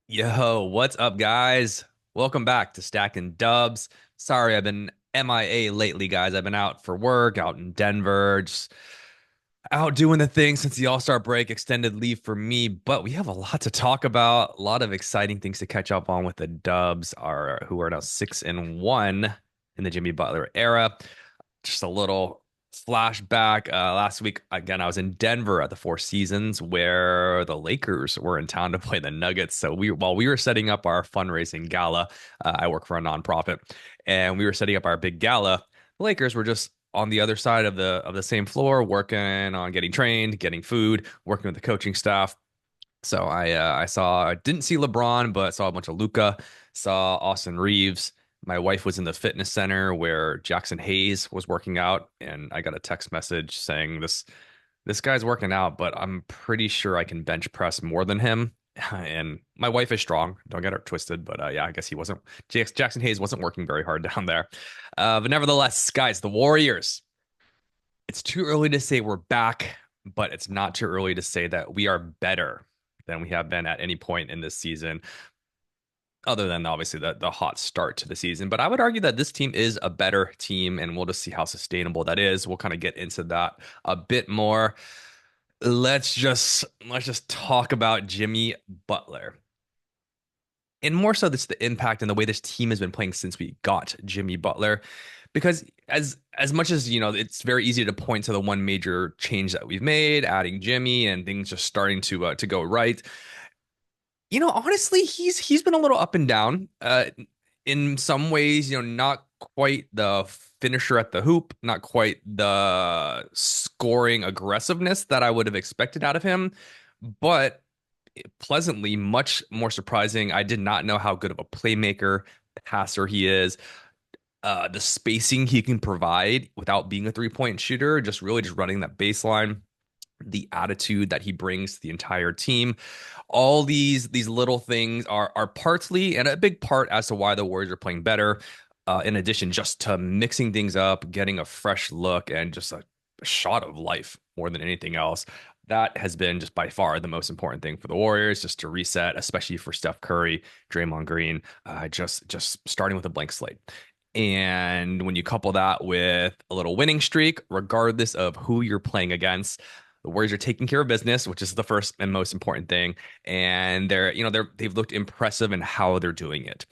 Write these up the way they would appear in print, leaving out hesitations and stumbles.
Yo, what's up, guys? Welcome back to Stacking Dubs. Sorry, I've been MIA lately, guys. I've been out for work, out in Denver, just out doing the thing since the All-Star break, extended leave for me. But we have a lot to talk about, a lot of exciting things to catch up on with the Dubs, who are now 6-1 in the Jimmy Butler era. Just a little flashback. Last week, again, I was in Denver at the Four Seasons where the Lakers were in town to play the Nuggets. So while we were setting up our fundraising gala, I work for a nonprofit, and we were setting up our big gala. The Lakers were just on the other side of the same floor, working on getting trained, getting food, working with the coaching staff. So I didn't see LeBron, but saw a bunch of Luca, saw Austin Reeves. My wife was in the fitness center where Jackson Hayes was working out, and I got a text message saying this guy's working out, but I'm pretty sure I can bench press more than him. And my wife is strong. Don't get her twisted, but yeah, I guess he wasn't. Jackson Hayes wasn't working very hard down there. But nevertheless, guys, the Warriors. It's too early to say we're back, but it's not too early to say that we are better than we have been at any point in this season, other than obviously the hot start to the season. But I would argue that this team is a better team, and we'll just see how sustainable that is. We'll kind of get into that a bit more. Let's just talk about Jimmy Butler. And more so this the impact and the way this team has been playing since we got Jimmy Butler. Because as much as it's very easy to point to the one major change that we've made, adding Jimmy and things just starting to go right. Honestly, he's been a little up and down. In some ways, not quite the finisher at the hoop, not quite the scoring aggressiveness that I would have expected out of him, but pleasantly much more surprising. I did not know how good of a playmaker, passer he is. The spacing he can provide without being a three-point shooter, just really just running that baseline, the attitude that he brings to the entire team. All these little things are partly and a big part as to why the Warriors are playing better. In addition, just to mixing things up, getting a fresh look, and just a shot of life more than anything else. That has been just by far the most important thing for the Warriors, just to reset, especially for Steph Curry, Draymond Green, just starting with a blank slate. And when you couple that with a little winning streak, regardless of who you're playing against, the Warriors are taking care of business, which is the first and most important thing. And they've looked impressive in how they're doing it.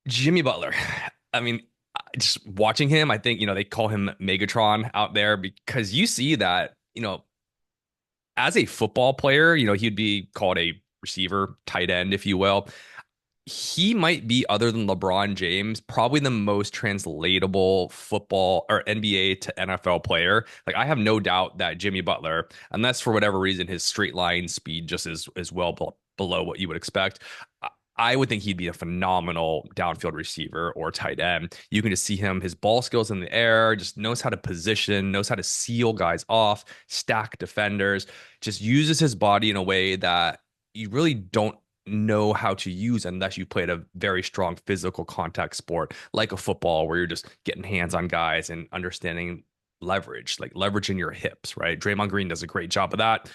Jimmy Butler. I mean, just watching him, I think, they call him Megatron out there because you see that, as a football player, he'd be called a receiver, tight end, if you will. He might be, other than LeBron James, probably the most translatable football or NBA to NFL player. Like, I have no doubt that Jimmy Butler, unless for whatever reason his straight line speed just is well below what you would expect, I would think he'd be a phenomenal downfield receiver or tight end. You can just see him, his ball skills in the air, just knows how to position, knows how to seal guys off, stack defenders, just uses his body in a way that you really don't know how to use unless you played a very strong physical contact sport like a football where you're just getting hands on guys and understanding leverage, like leveraging your hips, right? Draymond Green does a great job of that.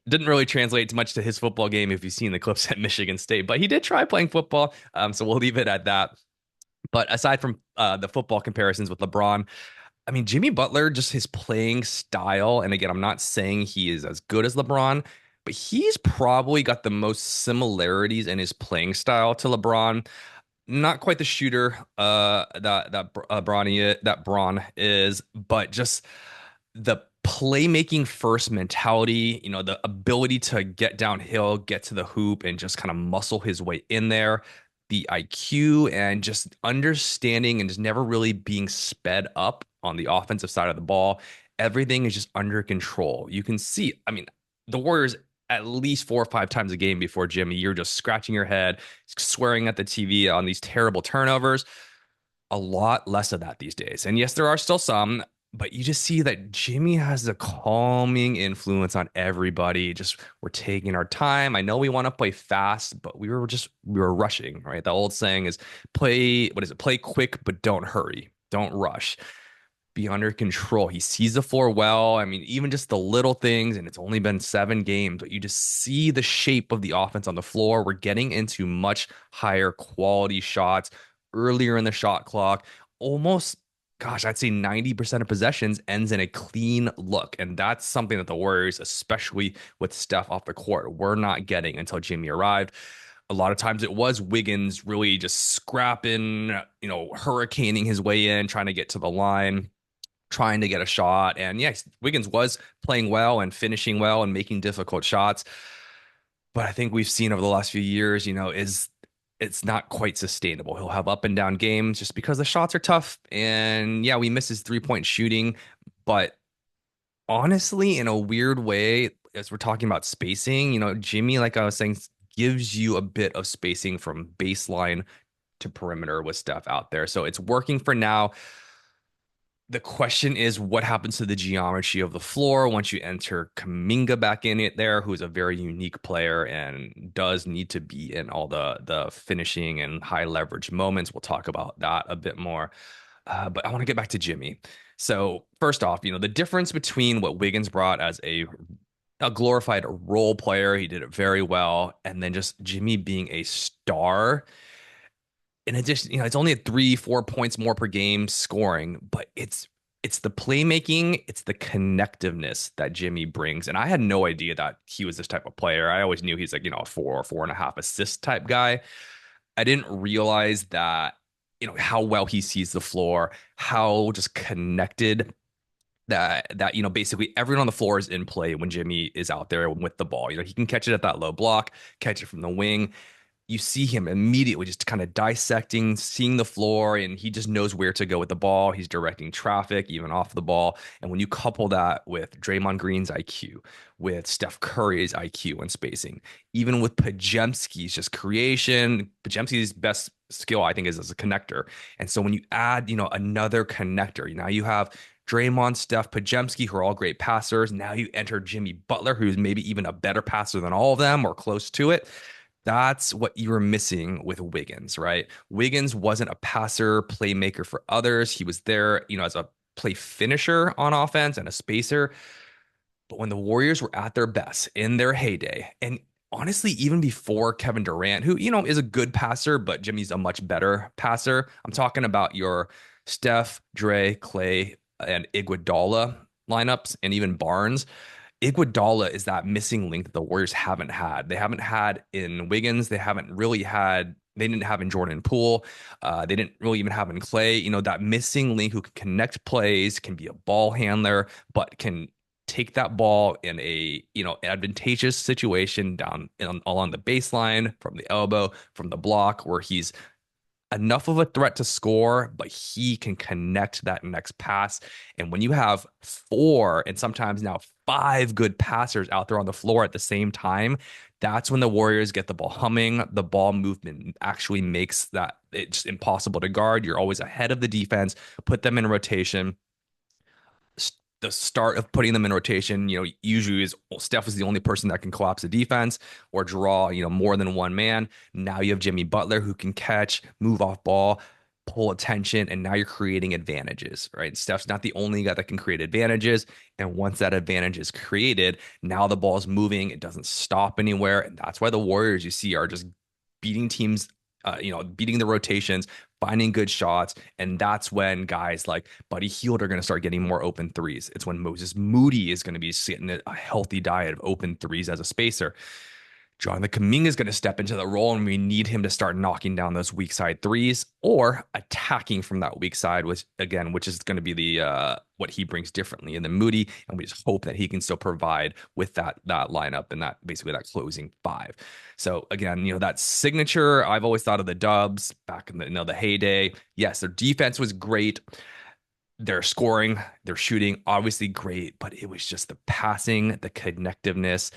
Didn't really translate much to his football game if you've seen the clips at Michigan State, but he did try playing football. So we'll leave it at that. But aside from the football comparisons with LeBron, I mean, Jimmy Butler, just his playing style. And again, I'm not saying he is as good as LeBron, but he's probably got the most similarities in his playing style to LeBron. Not quite the shooter that Braun is, but just the playmaking first mentality, the ability to get downhill, get to the hoop, and just kind of muscle his way in there. The IQ and just understanding and just never really being sped up on the offensive side of the ball. Everything is just under control. You can see, I mean, the Warriors at least 4 or 5 times a game before Jimmy, you're just scratching your head, swearing at the TV on these terrible turnovers. A lot less of that these days. And yes, there are still some, but you just see that Jimmy has a calming influence on everybody. Just we're taking our time. I know we want to play fast, but we were rushing, right? The old saying is play, what is it? Play quick, but don't hurry. Don't rush. be under control. He sees the floor well. I mean, even just the little things, and it's only been 7 games, but you just see the shape of the offense on the floor. We're getting into much higher quality shots earlier in the shot clock. Almost, gosh, I'd say 90% of possessions ends in a clean look. And that's something that the Warriors, especially with Steph off the court, were not getting until Jimmy arrived. A lot of times it was Wiggins really just scrapping, hurricaning his way in, trying to get to the line, trying to get a shot. And yes, Wiggins was playing well and finishing well and making difficult shots. But I think we've seen over the last few years, is it's not quite sustainable. He'll have up and down games just because the shots are tough. And yeah, we miss his 3-point shooting. But honestly, in a weird way, as we're talking about spacing, Jimmy, like I was saying, gives you a bit of spacing from baseline to perimeter with stuff out there. So it's working for now. The question is what happens to the geometry of the floor once you enter Kuminga back in it there, who's a very unique player and does need to be in all the finishing and high leverage moments. We'll talk about that a bit more. But I want to get back to Jimmy. So first off, the difference between what Wiggins brought as a glorified role player, he did it very well, and then just Jimmy being a star in addition, it's only at 3, 4 points more per game scoring, but it's the playmaking, it's the connectiveness that Jimmy brings. And I had no idea that he was this type of player. I always knew he's like, a 4 or 4.5 assist type guy. I didn't realize that, how well he sees the floor, how just connected that basically everyone on the floor is in play when Jimmy is out there with the ball. He can catch it at that low block, catch it from the wing. You see him immediately just kind of dissecting, seeing the floor, and he just knows where to go with the ball. He's directing traffic, even off the ball. And when you couple that with Draymond Green's IQ, with Steph Curry's IQ and spacing, even with Pajemski's just creation, Pajemski's best skill, I think, is as a connector. And so when you add, another connector, now you have Draymond, Steph, Pajemski, who are all great passers. Now you enter Jimmy Butler, who's maybe even a better passer than all of them or close to it. That's what you were missing with Wiggins, right? Wiggins wasn't a passer, playmaker for others. He was there, as a play finisher on offense and a spacer. But when the Warriors were at their best, in their heyday, and honestly, even before Kevin Durant, who, is a good passer, but Jimmy's a much better passer. I'm talking about your Steph, Dre, Clay, and Iguodala lineups, and even Barnes. Iguodala is that missing link that the Warriors haven't had. They haven't had in Wiggins. They haven't really had. They didn't have in Jordan Poole. They didn't really even have in Clay. That missing link who can connect plays, can be a ball handler, but can take that ball in a advantageous situation down along the baseline, from the elbow, from the block, where he's enough of a threat to score, but he can connect that next pass. And when you have 4 and sometimes now 5 good passers out there on the floor at the same time, that's when the Warriors get the ball humming. The ball movement actually makes that it's impossible to guard. You're always ahead of the defense, put them in rotation. The start of putting them in rotation, usually is Steph is the only person that can collapse the defense or draw, more than one man. Now you have Jimmy Butler who can catch, move off ball, pull attention, and now you're creating advantages, right? Steph's not the only guy that can create advantages. And once that advantage is created, now the ball's moving. It doesn't stop anywhere. And that's why the Warriors, you see, are just beating teams, beating the rotations, finding good shots. And that's when guys like Buddy Hield are going to start getting more open threes. It's when Moses Moody is going to be getting a healthy diet of open threes as a spacer. Jonathan Kuminga is going to step into the role, and we need him to start knocking down those weak side threes or attacking from that weak side, which is going to be the what he brings differently in the Moody, and we just hope that he can still provide with that lineup and that basically that closing 5. So again, that signature, I've always thought of the Dubs back in the heyday. Yes, their defense was great. Their scoring, their shooting, obviously great, but it was just the passing, the connectiveness,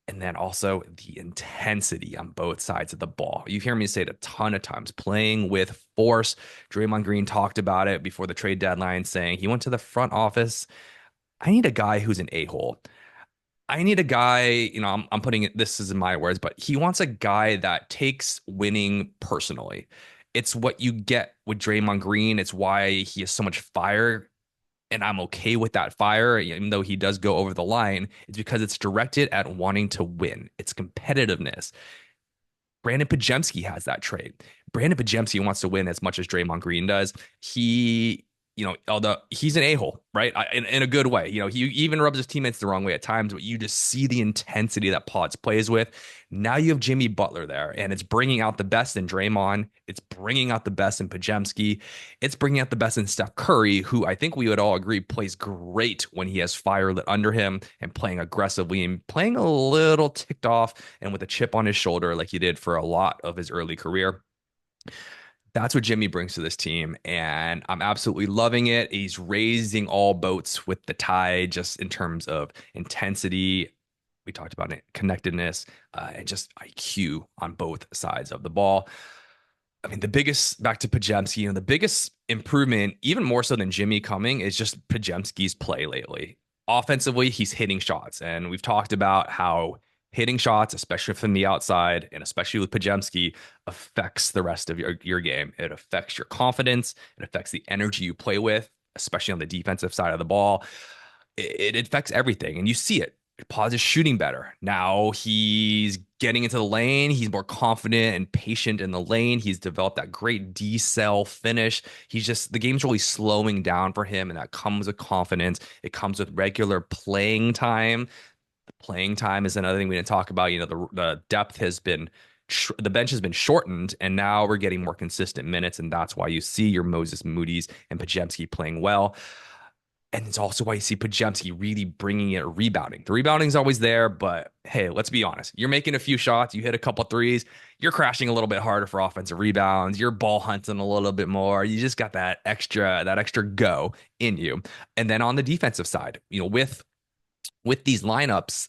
and then also the intensity on both sides of the ball. You hear me say it a ton of times, playing with force. Draymond Green talked about it before the trade deadline, saying he went to the front office. I need a guy who's an a-hole. I need a guy, I'm putting it, this is in my words, but he wants a guy that takes winning personally. It's what you get with Draymond Green. It's why he has so much fire and I'm okay with that fire, even though he does go over the line, is because it's directed at wanting to win. It's competitiveness. Brandon Pajemski has that trait. Brandon Pajemski wants to win as much as Draymond Green does. He, although he's an a-hole, right? In a good way. He even rubs his teammates the wrong way at times, but you just see the intensity that Pods plays with. Now you have Jimmy Butler there, and it's bringing out the best in Draymond. It's bringing out the best in Pajemski. It's bringing out the best in Steph Curry, who I think we would all agree plays great when he has fire lit under him and playing aggressively and playing a little ticked off and with a chip on his shoulder like he did for a lot of his early career. That's what Jimmy brings to this team, and I'm absolutely loving it. He's raising all boats with the tide, just in terms of intensity. We talked about it, connectedness, and just IQ on both sides of the ball. I mean, the biggest back to Pajemski, the biggest improvement, even more so than Jimmy coming, is just Pajemski's play lately. Offensively, he's hitting shots, and we've talked about how hitting shots, especially from the outside, and especially with Pajemski, affects the rest of your game. It affects your confidence. It affects the energy you play with, especially on the defensive side of the ball. It affects everything, and you see it. Paz is shooting better. Now he's getting into the lane. He's more confident and patient in the lane. He's developed that great D-cell finish. The game's really slowing down for him, and that comes with confidence. It comes with regular playing time. Playing time is another thing we didn't talk about. The depth has been, the bench has been shortened, and now we're getting more consistent minutes, and that's why you see your Moses Moody's and Pajemski playing well. And it's also why you see Pajemski really bringing it rebounding. The rebounding's always there, but hey, let's be honest. You're making a few shots, you hit a couple threes, you're crashing a little bit harder for offensive rebounds, you're ball hunting a little bit more. You just got that extra go in you. And then on the defensive side, with these lineups,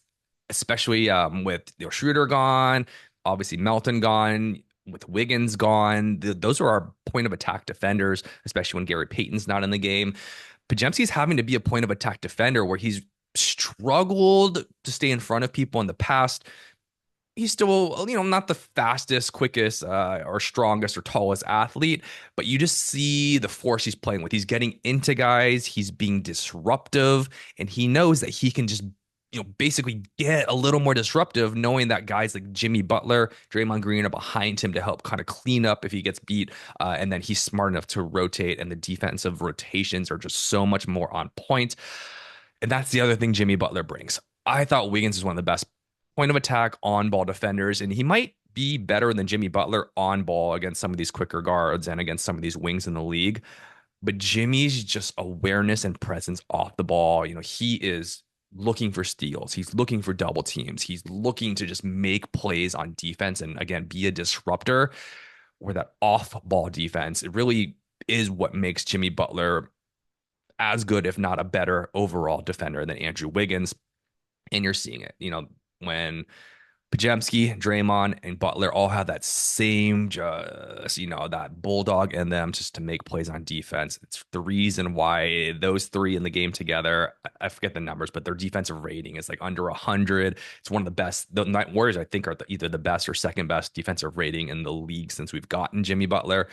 especially with Schroeder gone, obviously Melton gone, with Wiggins gone, those are our point of attack defenders, especially when Gary Payton's not in the game. Pajemski's having to be a point of attack defender where he's struggled to stay in front of people in the past. He's still, not the fastest, quickest, or strongest or tallest athlete, but you just see the force he's playing with. He's getting into guys, he's being disruptive, and he knows that he can just, basically get a little more disruptive, knowing that guys like Jimmy Butler, Draymond Green are behind him to help kind of clean up if he gets beat. And then he's smart enough to rotate, and the defensive rotations are just so much more on point. And that's the other thing Jimmy Butler brings. I thought Wiggins is one of the best point of attack on ball defenders, and he might be better than Jimmy Butler on ball against some of these quicker guards and against some of these wings in the league. But Jimmy's just awareness and presence off the ball, he is looking for steals. He's looking for double teams. He's looking to just make plays on defense and, again, be a disruptor. Where that off ball defense, it really is what makes Jimmy Butler as good, if not a better overall defender than Andrew Wiggins. And you're seeing it, when Pajemski, Draymond, and Butler all have that same, that bulldog in them just to make plays on defense. It's the reason why those three in the game together, I forget the numbers, but their defensive rating is like under 100. It's one of the best. The Night Warriors, I think, are either the best or second best defensive rating in the league since we've gotten Jimmy Butler.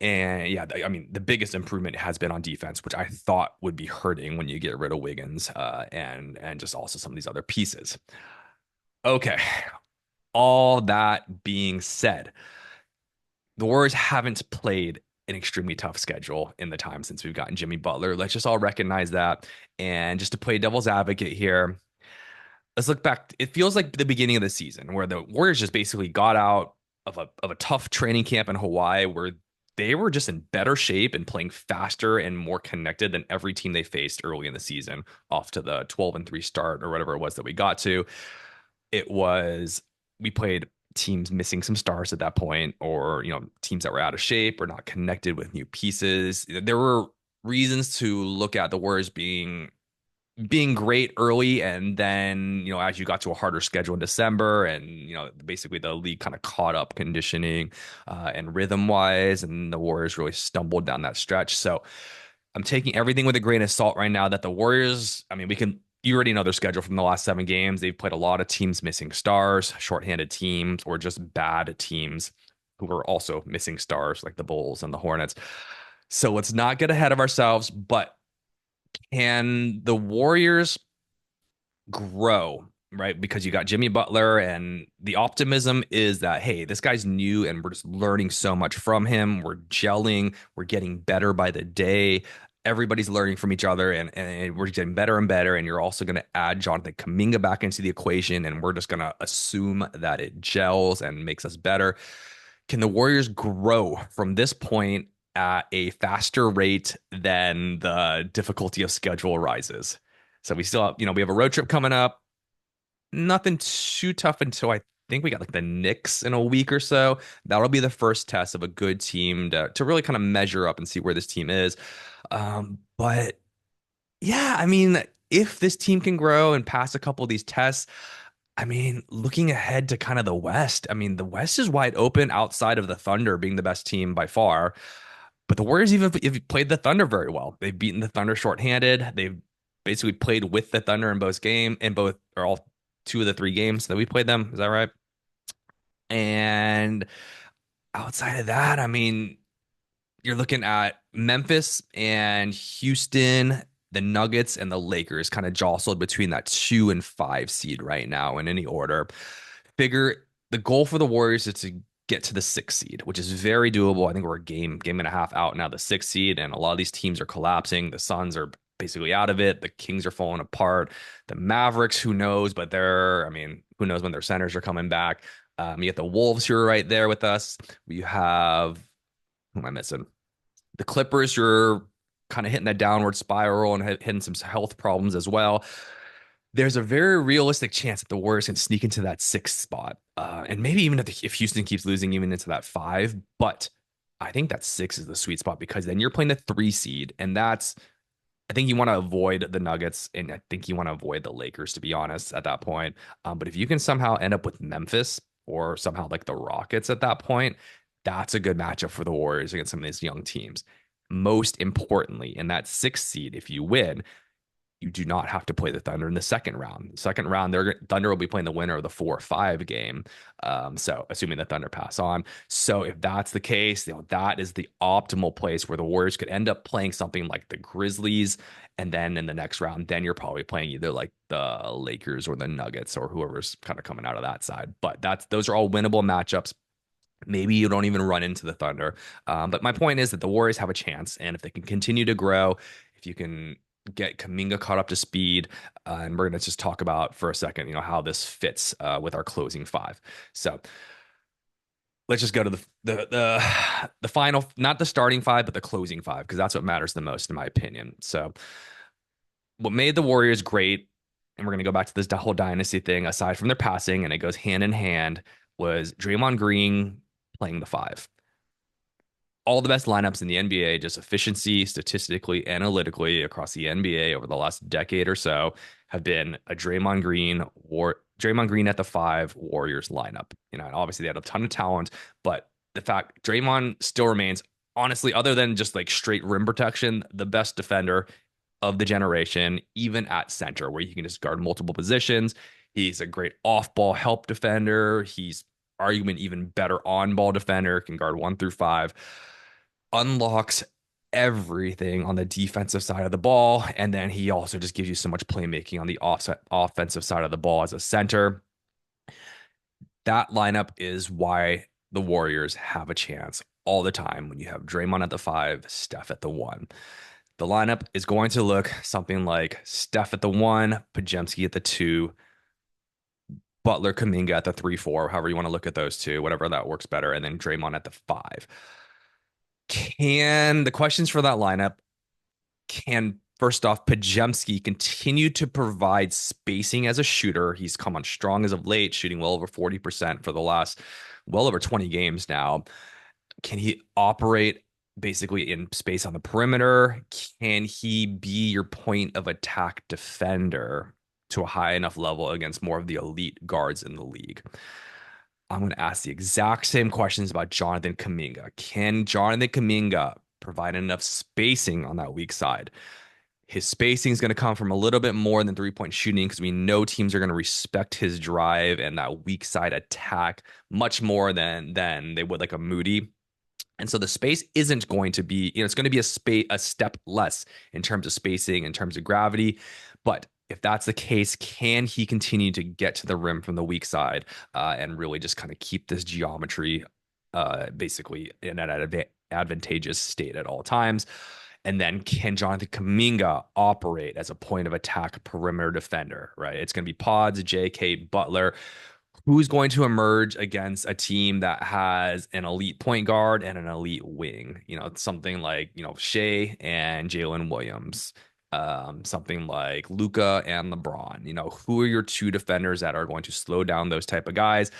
And yeah, I mean, the biggest improvement has been on defense, which I thought would be hurting when you get rid of Wiggins, and just also some of these other pieces. Okay. All that being said, the Warriors haven't played an extremely tough schedule in the time since we've gotten Jimmy Butler. Let's just all recognize that. And just to play devil's advocate here, let's look back. It feels like the beginning of the season where the Warriors just basically got out of a tough training camp in Hawaii where they were just in better shape and playing faster and more connected than every team they faced early in the season, off to the 12-3 start or whatever it was that we got to. We played teams missing some stars at that point, or teams that were out of shape or not connected with new pieces. There were reasons to look at the Warriors being great early, and then as you got to a harder schedule in December, and basically the league kind of caught up conditioning and rhythm wise, and the Warriors really stumbled down that stretch. So I'm taking everything with a grain of salt right now that the Warriors, I mean, you already know their schedule from the last 7 games. They've played a lot of teams missing stars, shorthanded teams, or just bad teams who are also missing stars, like the Bulls and the Hornets. So let's not get ahead of ourselves. But Can the Warriors grow, right? Because you got Jimmy Butler, and the optimism is that, hey, this guy's new and we're just learning so much from him. We're gelling, we're getting better by the day. Everybody's learning from each other, and we're getting better and better. And you're also going to add Jonathan Kaminga back into the equation, and we're just going to assume that it gels and makes us better. Can the Warriors grow from this point at a faster rate than the difficulty of schedule rises? So we still have, we have a road trip coming up. Nothing too tough until I think we got like the Knicks in a week or so. That'll be the first test of a good team to really kind of measure up and see where this team is. But yeah, I mean, if this team can grow and pass a couple of these tests, I mean, looking ahead to kind of the West, I mean, the West is wide open outside of the Thunder being the best team by far. But the Warriors even if played the Thunder very well. They've beaten the Thunder shorthanded. They've basically played with the Thunder in both or all two of the three games that we played them. Is that right? And outside of that, I mean, you're looking at Memphis and Houston, the Nuggets and the Lakers kind of jostled between that 2 and 5 seed right now in any order. Figure the goal for the Warriors is to get to the 6 seed, which is very doable. I think we're a game and a half out now, the 6 seed, and a lot of these teams are collapsing. The Suns are basically out of it. The Kings are falling apart. The Mavericks, who knows? But I mean, who knows when their centers are coming back? You get the Wolves who are right there with us. We have, who am I missing? The Clippers, you're kind of hitting that downward spiral and hitting some health problems as well. There's a very realistic chance that the Warriors can sneak into that 6th spot, and maybe even if Houston keeps losing, even into that 5. But I think that 6 is the sweet spot because then you're playing the 3 seed, and I think you want to avoid the Nuggets, and I think you want to avoid the Lakers, to be honest, at that point. But if you can somehow end up with Memphis or somehow like the Rockets at that point, that's a good matchup for the Warriors against some of these young teams. Most importantly, in that 6 seed, if you win, you do not have to play the Thunder in the second round. The second round, Thunder will be playing the winner of the 4 or 5 game. So assuming the Thunder pass on. So if that's the case, that is the optimal place where the Warriors could end up playing something like the Grizzlies. And then in the next round, then you're probably playing either like the Lakers or the Nuggets or whoever's kind of coming out of that side. But those are all winnable matchups. Maybe you don't even run into the Thunder. But my point is that the Warriors have a chance. And if they can continue to grow, if you can get Kaminga caught up to speed, and we're going to just talk about for a second, how this fits with our closing 5. So let's just go to the final, not the starting 5, but the closing 5, because that's what matters the most, in my opinion. So what made the Warriors great, and we're going to go back to this whole dynasty thing, aside from their passing, and it goes hand in hand, was Draymond Green playing the 5. All the best lineups in the NBA, just efficiency, statistically, analytically across the NBA over the last decade or so, have been a Draymond Green at the 5 Warriors lineup. And obviously they had a ton of talent, but the fact Draymond still remains, honestly, other than just like straight rim protection, the best defender of the generation, even at center, where you can just guard multiple positions. He's a great off-ball help defender. He's arguably even better on-ball defender, can guard 1 through 5, unlocks everything on the defensive side of the ball. And then he also just gives you so much playmaking on the offensive side of the ball as a center. That lineup is why the Warriors have a chance all the time when you have Draymond at the 5, Steph at the 1. The lineup is going to look something like Steph at the 1, Podziemski at the 2, Butler, Kaminga at the 3-4, however you want to look at those two, whatever that works better, and then Draymond at the 5. The questions for that lineup, can first off, Podziemski continue to provide spacing as a shooter? He's come on strong as of late, shooting well over 40% for the last well over 20 games now. Can he operate basically in space on the perimeter? Can he be your point of attack defender to a high enough level against more of the elite guards in the league? I'm going to ask the exact same questions about Jonathan Kaminga. Can Jonathan Kaminga provide enough spacing on that weak side? His spacing is going to come from a little bit more than 3-point shooting, because we know teams are going to respect his drive and that weak side attack much more than they would like a Moody. And so the space isn't going to be, it's going to be a step less in terms of spacing, in terms of gravity. But if that's the case, can he continue to get to the rim from the weak side and really just kind of keep this geometry basically in an advantageous state at all times? And then can Jonathan Kuminga operate as a point of attack perimeter defender, right? It's going to be Pods, J.K. Butler. Who's going to emerge against a team that has an elite point guard and an elite wing? Something like, Shea and Jalen Williams, something like Luca and LeBron. Who are your two defenders that are going to slow down those type of guys?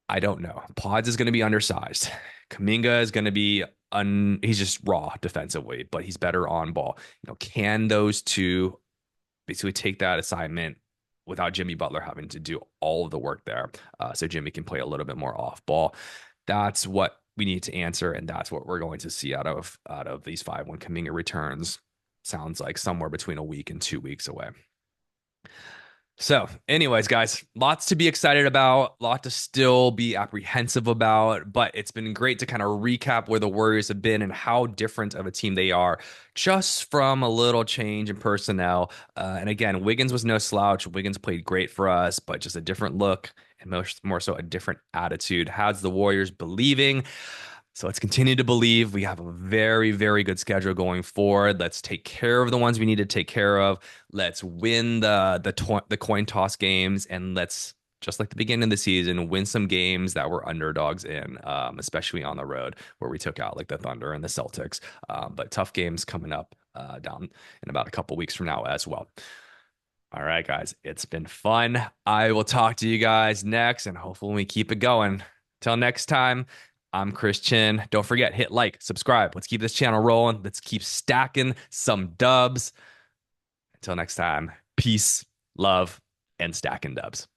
I don't know. Pods is going to be undersized. Kaminga is going to be he's just raw defensively, but he's better on ball. Can those two basically take that assignment without Jimmy Butler having to do all of the work there? So Jimmy can play a little bit more off ball. That's what we need to answer, and that's what we're going to see out of these five when Kaminga returns. Sounds like somewhere between a week and 2 weeks away. So, anyways, guys, lots to be excited about, lot to still be apprehensive about, but it's been great to kind of recap where the Warriors have been and how different of a team they are just from a little change in personnel. And again, Wiggins was no slouch. Wiggins played great for us, but just a different look and more so a different attitude. Has the Warriors believing? So let's continue to believe. We have a very, very good schedule going forward. Let's take care of the ones we need to take care of. Let's win the coin toss games, and let's, just like the beginning of the season, win some games that we're underdogs in, especially on the road where we took out like the Thunder and the Celtics. But tough games coming up down in about a couple weeks from now as well. All right, guys, it's been fun. I will talk to you guys next, and hopefully we keep it going. Till next time. I'm Christian. Don't forget, hit like, subscribe. Let's keep this channel rolling. Let's keep stacking some dubs. Until next time, peace, love, and stacking dubs.